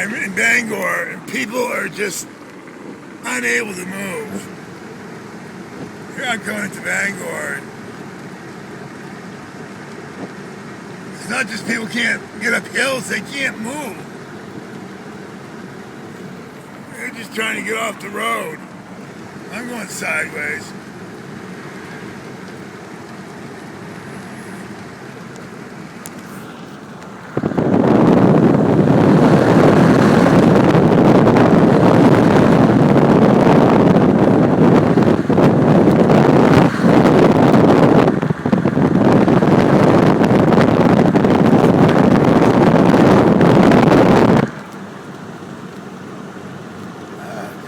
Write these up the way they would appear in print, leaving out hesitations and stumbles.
I'm in Bangor, and people are just unable to move. Here I'm going to Bangor. It's not just people can't get up hills, they can't move. They're just trying to get off the road. I'm going sideways.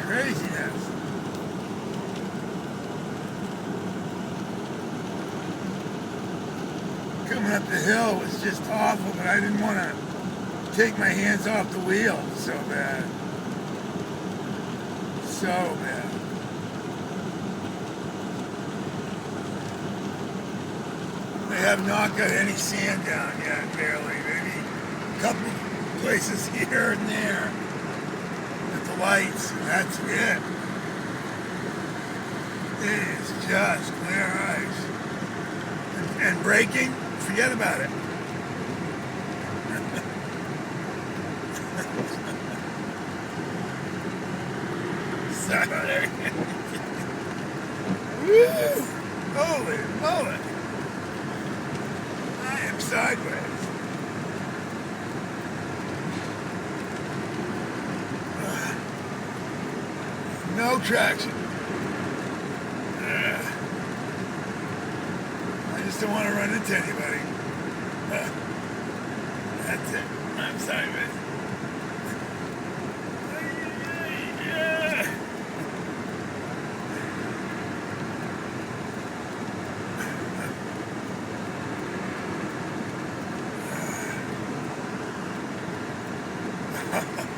Craziness. Coming up the hill was just awful, but I didn't want to take my hands off the wheel so bad. So bad. They have not got any sand down yet, barely. Maybe a couple places here and there with the lights, and that's it. It is just clear ice. And braking, forget about it. Sorry. Woo! Holy moly! I am sideways. No traction. I just don't want to run into anybody. That's it. I'm sideways.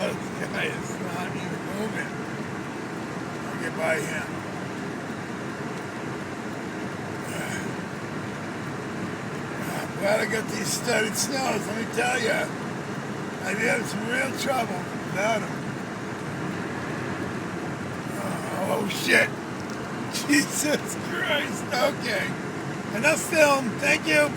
This guy is not even moving. I'll get by him. I'm glad I got these studded snows, let me tell you. I'd be having some real trouble without them. Oh shit. Jesus Christ. Okay. Enough film. Thank you.